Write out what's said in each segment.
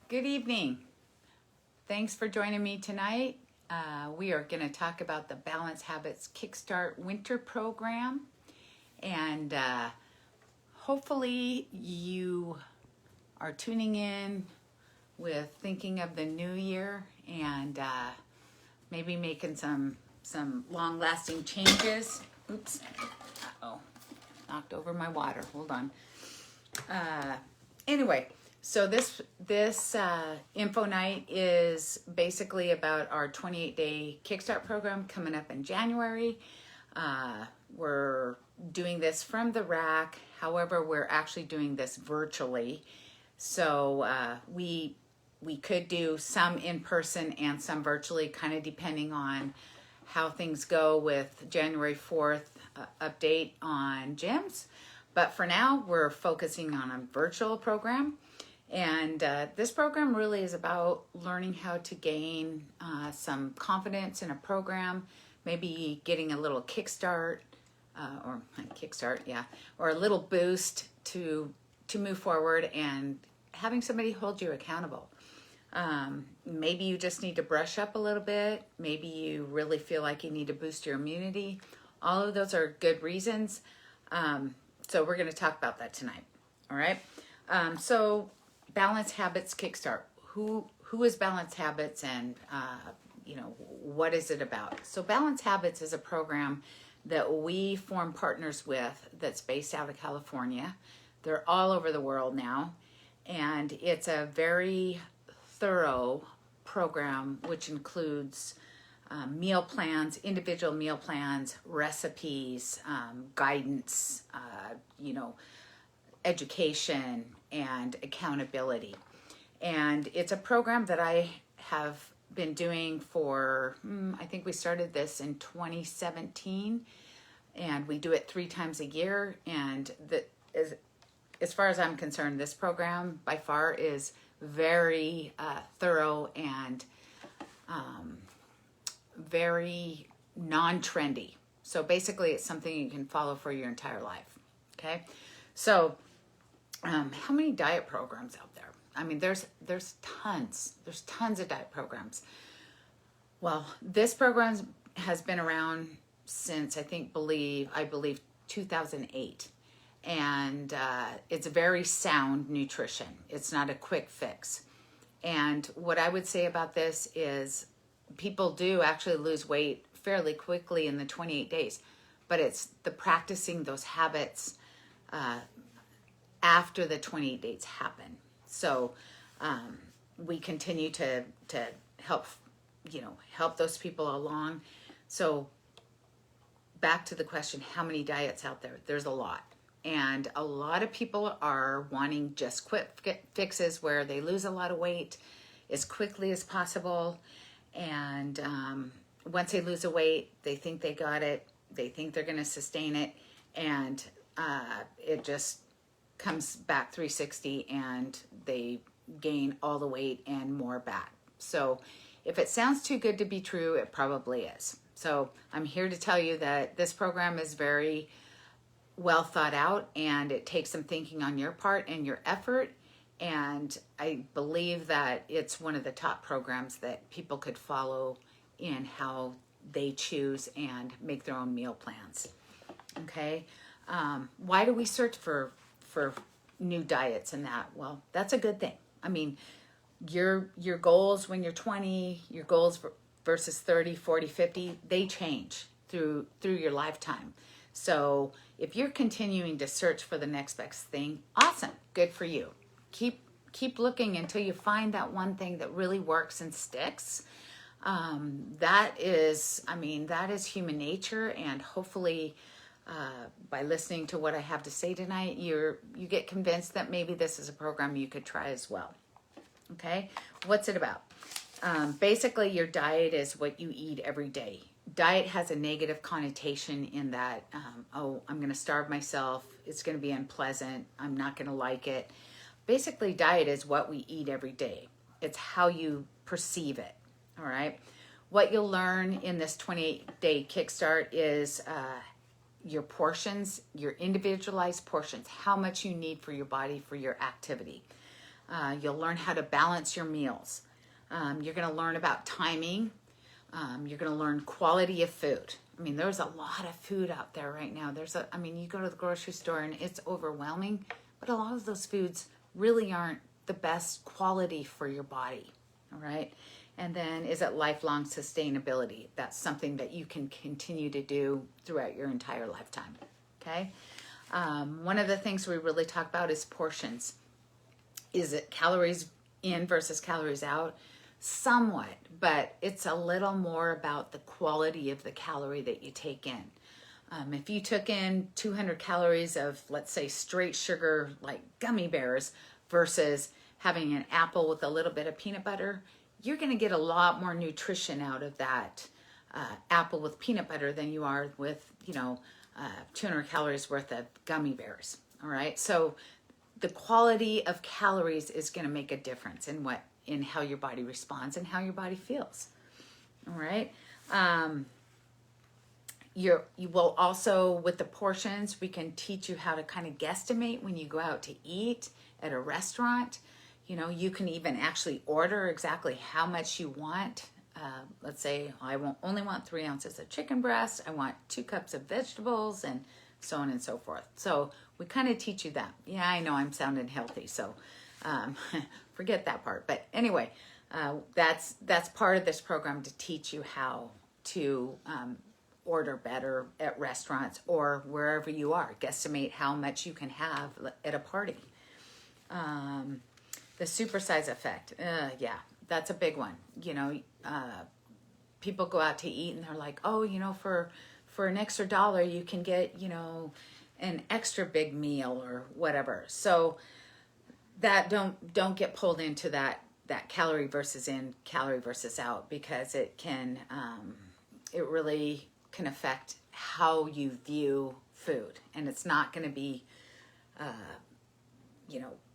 Good evening. Thanks for joining me tonight. We are going to talk about the Balance Habits Kickstart Winter Program. And hopefully you are tuning in with thinking of the new year and maybe making some long-lasting changes. Oops. Uh-oh. Knocked over my water. Hold on. Anyway. So this info night is basically about our 28-day Kickstart program coming up in January. We're doing this from the rack. However, we're actually doing this virtually. So we could do some in person and some virtually, kind of depending on how things go with January 4th update on gyms. But for now, we're focusing on a virtual program. And this program really is about learning how to gain some confidence in a program, maybe getting a little kickstart, or a little boost to move forward and having somebody hold you accountable. Maybe you just need to brush up a little bit. Maybe you really feel like you need to boost your immunity. All of those are good reasons. So we're going to talk about that tonight. All right. So Balance Habits Kickstart. Who is Balance Habits, and what is it about? So Balance Habits is a program that we form partners with that's based out of California. They're all over the world now, and it's a very thorough program which includes meal plans, individual meal plans, recipes, guidance, education, and accountability. And it's a program that I have been doing for, I think we started this in 2017, and we do it 3 times a year. And as far as I'm concerned, this program by far is very thorough and very non-trendy. So basically it's something you can follow for your entire life. Okay. So how many diet programs out there? I mean, there's tons of diet programs. Well, this program has been around since I believe 2008. And it's very sound nutrition. It's not a quick fix. And what I would say about this is people do actually lose weight fairly quickly in the 28 days, but it's the practicing those habits after the 28 days happen. So we continue to help those people along. So back to the question, how many diets out there? There's a lot. And a lot of people are wanting just quick fixes where they lose a lot of weight as quickly as possible. And once they lose the weight, they think they got it. They think they're going to sustain it. And it just comes back 360 and they gain all the weight and more back. So if it sounds too good to be true, it probably is. So I'm here to tell you that this program is very well thought out, and it takes some thinking on your part and your effort. And I believe that it's one of the top programs that people could follow in how they choose and make their own meal plans. Okay. Why do we search for new diets and that? Well, that's a good thing. I mean, your goals when you're 20, your goals versus 30, 40, 50, they change through your lifetime. So if you're continuing to search for the next best thing, awesome, good for you. Keep looking until you find that one thing that really works and sticks. That is human nature, and hopefully by listening to what I have to say tonight, you get convinced that maybe this is a program you could try as well. Okay, what's it about? Basically, your diet is what you eat every day. Diet has a negative connotation in that, I'm going to starve myself. It's going to be unpleasant. I'm not going to like it. Basically, diet is what we eat every day. It's how you perceive it. All right. What you'll learn in this 28-day Kickstart is your portions, your individualized portions, how much you need for your body, for your activity. You'll learn how to balance your meals. You're going to learn about timing. You're going to learn quality of food. I mean, there's a lot of food out there right now. You go to the grocery store and it's overwhelming, but a lot of those foods really aren't the best quality for your body, all right? And then is it lifelong sustainability? That's something that you can continue to do throughout your entire lifetime, okay? One of the things we really talk about is portions. Is it calories in versus calories out? Somewhat, but it's a little more about the quality of the calorie that you take in. If you took in 200 calories of, let's say, straight sugar like gummy bears versus having an apple with a little bit of peanut butter, you're going to get a lot more nutrition out of that apple with peanut butter than you are with, 200 calories worth of gummy bears. All right. So the quality of calories is going to make a difference in how your body responds and how your body feels. All right. You will also, with the portions, we can teach you how to kind of guesstimate when you go out to eat at a restaurant. You can even actually order exactly how much you want. Let's say I only want 3 ounces of chicken breast. I want 2 cups of vegetables and so on and so forth. So we kind of teach you that. Yeah, I know I'm sounding healthy, so forget that part. But anyway, that's part of this program, to teach you how to order better at restaurants or wherever you are. Guesstimate how much you can have at a party. The supersize effect. Yeah, that's a big one. People go out to eat and they're like, oh, for an extra $1, you can get, an extra big meal or whatever. So that don't get pulled into that calorie versus in, calorie versus out, because it really can affect how you view food, and it's not going to be,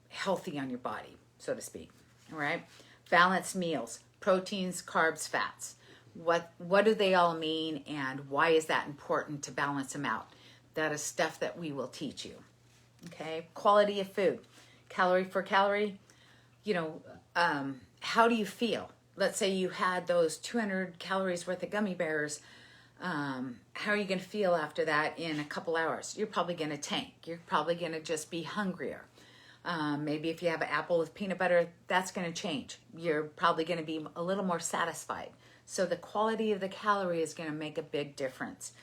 healthy on your body, so to speak. All right. Balanced meals, proteins, carbs, fats. What do they all mean, and why is that important to balance them out? That is stuff that we will teach you. Okay. Quality of food, calorie for calorie. How do you feel? Let's say you had those 200 calories worth of gummy bears. How are you going to feel after that in a couple hours? You're probably going to tank. You're probably going to just be hungrier. Maybe if you have an apple with peanut butter, that's going to change. You're probably going to be a little more satisfied. So the quality of the calorie is going to make a big difference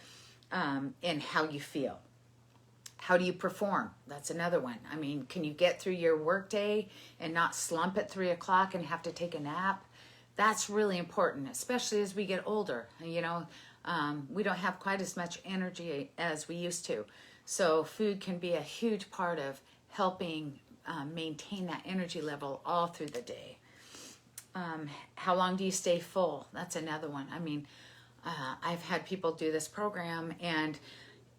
in how you feel. How do you perform? That's another one. I mean, can you get through your workday and not slump at 3 o'clock and have to take a nap? That's really important, especially as we get older. We don't have quite as much energy as we used to. So food can be a huge part of helping maintain that energy level all through the day. How long do you stay full? That's another one. I mean, I've had people do this program and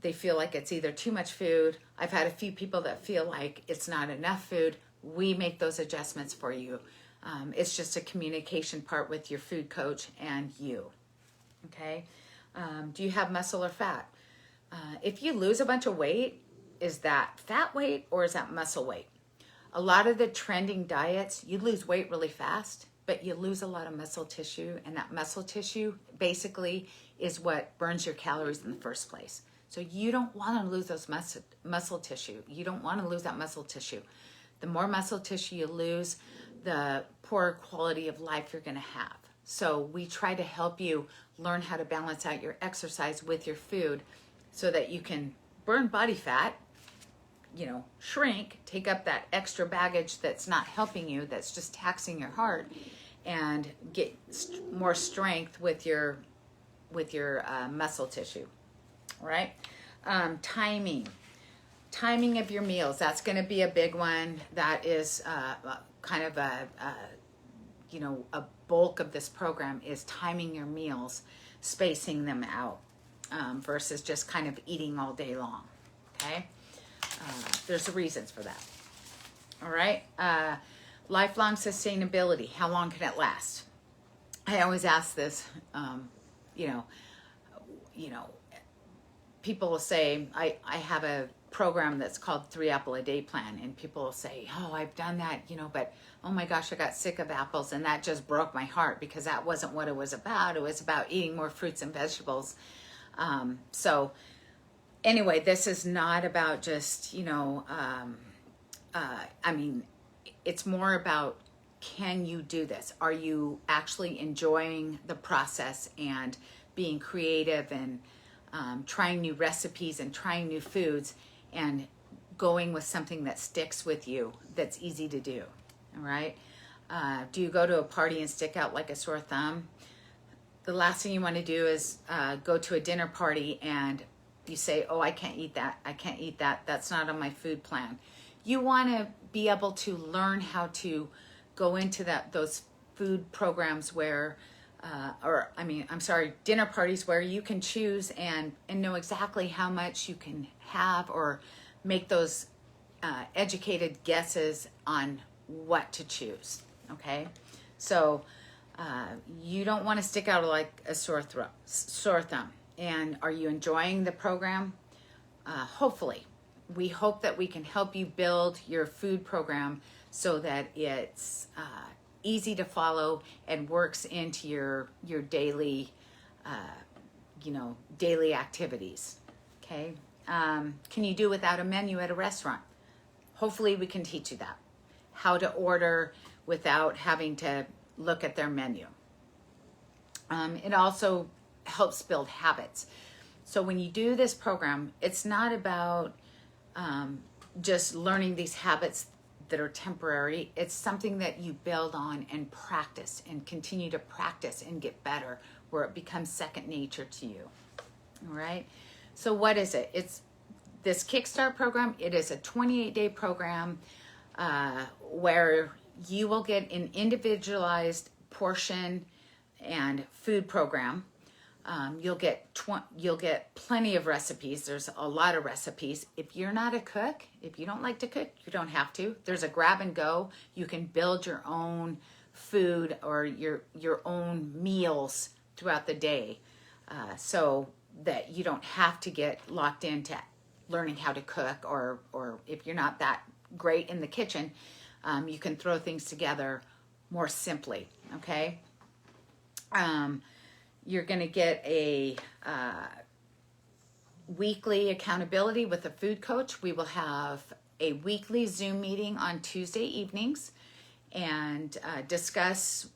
they feel like it's either too much food. I've had a few people that feel like it's not enough food. We make those adjustments for you. It's just a communication part with your food coach and you. Okay. Do you have muscle or fat? If you lose a bunch of weight, is that fat weight or is that muscle weight? A lot of the trending diets, you lose weight really fast, but you lose a lot of muscle tissue, and that muscle tissue basically is what burns your calories in the first place. So you don't want to lose those muscle tissue. You don't want to lose that muscle tissue. The more muscle tissue you lose, the poorer quality of life you're going to have. So we try to help you learn how to balance out your exercise with your food so that you can burn body fat, shrink, take up that extra baggage that's not helping you, that's just taxing your heart, and get more strength with your muscle tissue. All right. Timing of your meals. That's going to be a big one. That is kind of a bulk of this program is timing your meals, spacing them out versus just kind of eating all day long. Okay. There's reasons for that. All right. Lifelong sustainability. How long can it last? I always ask this, people will say, I have a program that's called 3 Apple a Day Plan, and people will say, oh, I've done that, but oh my gosh, I got sick of apples, and that just broke my heart, because that wasn't what it was about. It was about eating more fruits and vegetables. So anyway, this is not about just, it's more about, can you do this? Are you actually enjoying the process and being creative and trying new recipes and trying new foods and going with something that sticks with you, that's easy to do, all right? Do you go to a party and stick out like a sore thumb? The last thing you want to do is go to a dinner party and you say, oh, I can't eat that. I can't eat that. That's not on my food plan. You want to be able to learn how to go into those food programs where, dinner parties where you can choose and know exactly how much you can have, or make those educated guesses on what to choose, okay? So you don't want to stick out like a sore thumb. And are you enjoying the program? Hopefully. We hope that we can help you build your food program so that it's easy to follow and works into your daily, daily activities, okay? Can you do without a menu at a restaurant? Hopefully we can teach you that. How to order without having to look at their menu. It also helps build habits. So when you do this program, it's not about just learning these habits that are temporary. It's something that you build on and practice and continue to practice and get better, where it becomes second nature to you. All right. So what is it? It's this Kickstart program. It is a 28-day program where you will get an individualized portion and food program. You'll get plenty of recipes. There's a lot of recipes. If you're not a cook, if you don't like to cook, you don't have to. There's a grab and go. You can build your own food or your own meals throughout the day, so that you don't have to get locked into learning how to cook, or if you're not that great in the kitchen, you can throw things together more simply, okay? You're going to get a weekly accountability with a food coach. We will have a weekly Zoom meeting on Tuesday evenings and discuss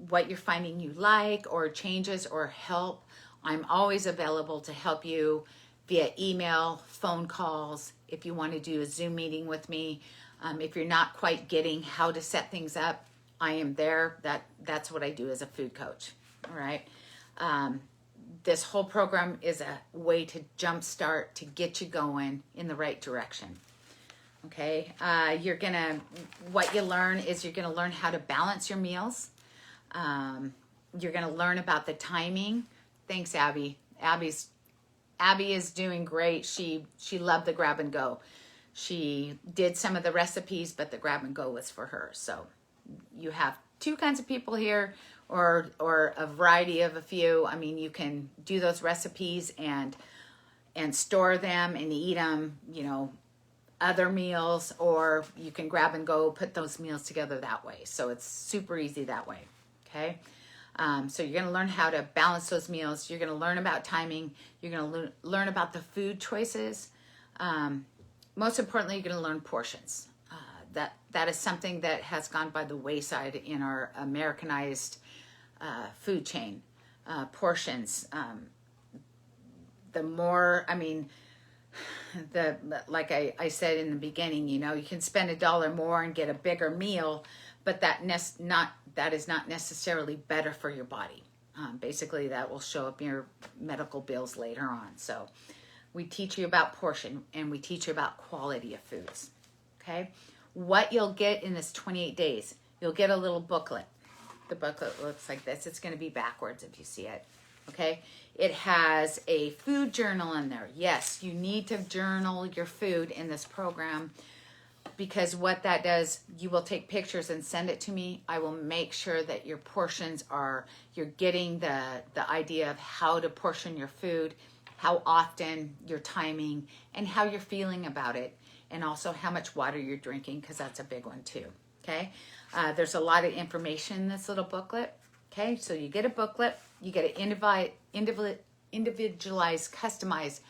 what you're finding you like, or changes or help. I'm always available to help you via email, phone calls, if you want to do a Zoom meeting with me. If you're not quite getting how to set things up, I am there. That's what I do as a food coach, all right? This whole program is a way to jumpstart, to get you going in the right direction. Okay, what you learn is you're gonna learn how to balance your meals. You're gonna learn about the timing. Thanks, Abby. Abby is doing great. She loved the grab and go. She did some of the recipes, but the grab and go was for her. So you have two kinds of people here, or a variety of a few. I mean, you can do those recipes and store them and eat them, other meals, or you can grab and go, put those meals together that way. So it's super easy that way, okay? So you're going to learn how to balance those meals. You're going to learn about timing. You're going to learn about the food choices. Most importantly, you're going to learn portions. That is something that has gone by the wayside in our Americanized food chain. Portions. The more, like I said in the beginning, you can spend $1 more and get a bigger meal, but that is not necessarily better for your body. Basically, that will show up in your medical bills later on. So we teach you about portion, and we teach you about quality of foods, okay? What you'll get in this 28 days, you'll get a little booklet. The booklet looks like this. It's going to be backwards if you see it, okay? It has a food journal in there. Yes, you need to journal your food in this program, because what that does, you will take pictures and send it to me. I will make sure that your portions you're getting the idea of how to portion your food, how often, your timing, and how you're feeling about it, and also how much water you're drinking, because that's a big one too. Okay, there's a lot of information in this little booklet. Okay, so you get a booklet, you get an individualized, customized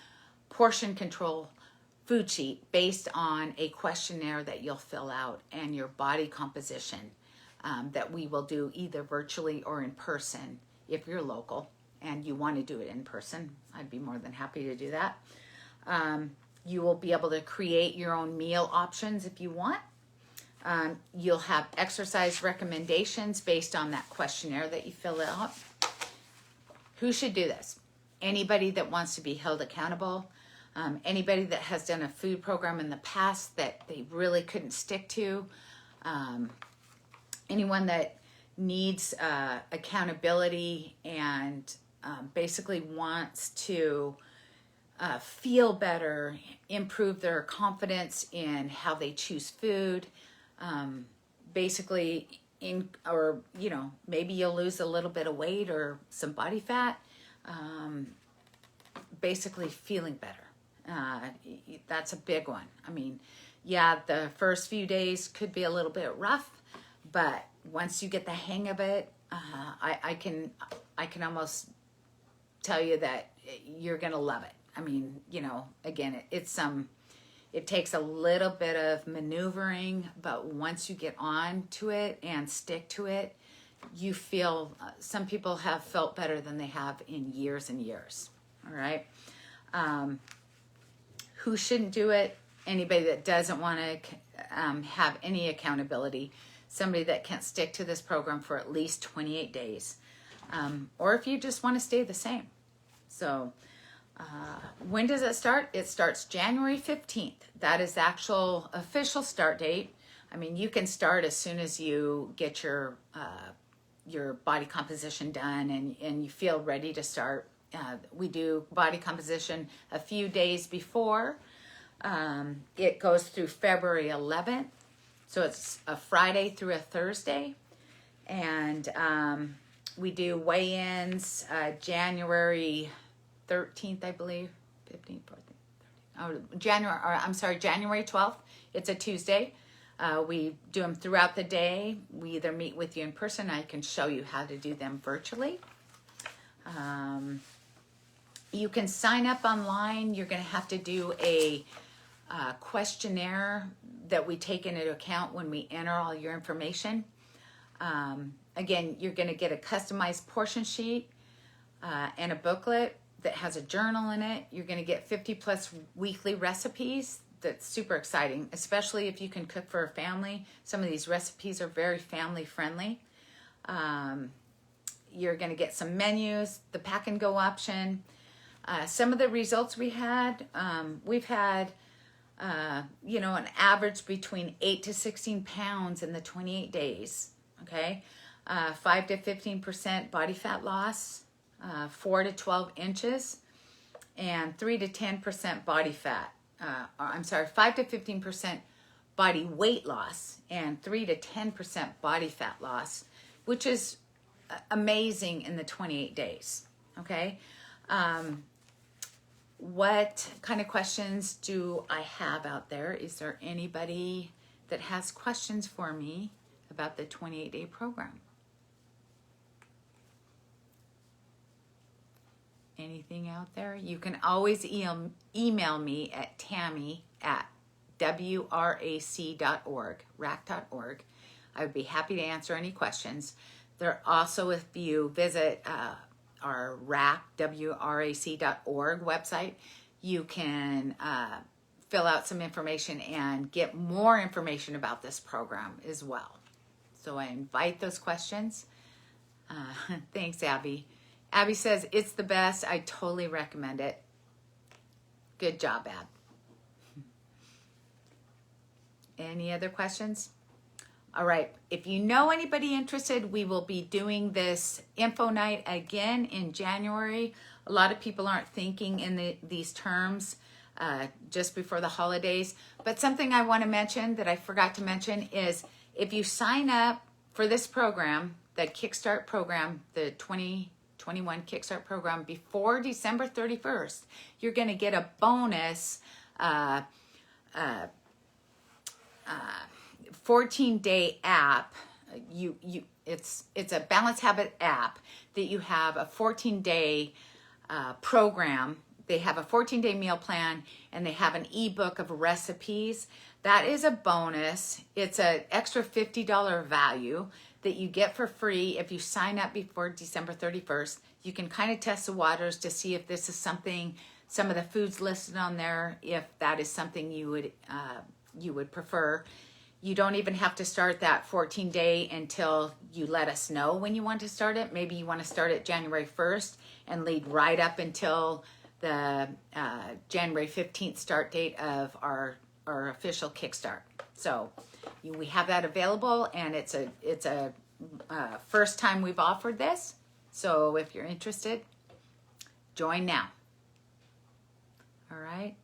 portion control food sheet based on a questionnaire that you'll fill out, and your body composition that we will do either virtually or in person if you're local and you want to do it in person. I'd be more than happy to do that. You will be able to create your own meal options if you want. You'll have exercise recommendations based on that questionnaire that you fill out. Who should do this? Anybody that wants to be held accountable. Anybody that has done a food program in the past that they really couldn't stick to. Anyone that needs accountability and basically wants to feel better, improve their confidence in how they choose food. Basically, maybe you'll lose a little bit of weight or some body fat. Basically feeling better. That's a big one. I mean, yeah, the first few days could be a little bit rough, but once you get the hang of it, I can almost tell you that you're gonna love it. I mean, again, it takes a little bit of maneuvering, but once you get on to it and stick to it, you feel, some people have felt better than they have in years and years. All right. Who shouldn't do it? Anybody that doesn't want to have any accountability. Somebody that can't stick to this program for at least 28 days. Or if you just want to stay the same. So when does it start? It starts January 15th. That is the actual official start date. I mean, you can start as soon as you get your body composition done and you feel ready to start. We do body composition a few days before. It goes through February 11th. So it's a Friday through a Thursday. And we do weigh-ins January 13th, I believe. 15th, 14th, 13th. January 12th. It's a Tuesday. We do them throughout the day. We either meet with you in person. I can show you how to do them virtually. You can sign up online. You're going to have to do a questionnaire that we take into account when we enter all your information. Again, you're going to get a customized portion sheet and a booklet that has a journal in it. You're going to get 50 plus weekly recipes. That's super exciting, especially if you can cook for a family. Some of these recipes are very family friendly. You're going to get some menus, the pack and go option. Some of the results we've had an average between 8 to 16 pounds in the 28 days, okay? 5 to 15% body fat loss, 4 to 12 inches, and 3 to 10% body fat. 5 to 15% body weight loss, and 3 to 10% body fat loss, which is amazing in the 28 days, okay? What kind of questions do I have out there? Is there anybody that has questions for me about the 28-day program? Anything out there? You can always email me at tammy@wrac.org, rac.org. I would be happy to answer any questions. There also, if you visit our wrac.org website, you can fill out some information and get more information about this program as well. So I invite those questions. Thanks, Abby. Abby says, it's the best. I totally recommend it. Good job, Ab. Any other questions? All right, if you know anybody interested, we will be doing this info night again in January. A lot of people aren't thinking in these terms just before the holidays. But something I want to mention that I forgot to mention is if you sign up for this program, the Kickstart program, the 2021 Kickstart Program before December 31st, you're going to get a bonus 14-day app. It's a Balance Habit app that you have a 14-day program. They have a 14-day meal plan, and they have an ebook of recipes. That is a bonus. It's an extra $50 value that you get for free if you sign up before December 31st. You can kind of test the waters to see if this is something, some of the foods listed on there, if that is something you would prefer. You don't even have to start that 14-day until you let us know when you want to start it. Maybe you want to start it January 1st and lead right up until the January 15th start date of our official Kickstart. So we have that available, and it's a first time we've offered this. So if you're interested, join now. All right.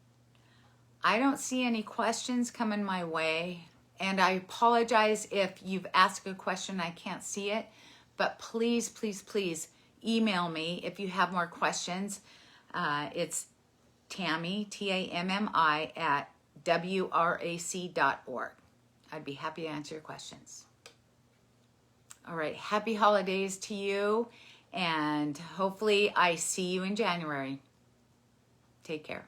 I don't see any questions coming my way, and I apologize if you've asked a question I can't see it, but please, please, please email me if you have more questions. It's Tammy, Tammi, at wrac.org. I'd be happy to answer your questions. All right, happy holidays to you, and hopefully I see you in January. Take care.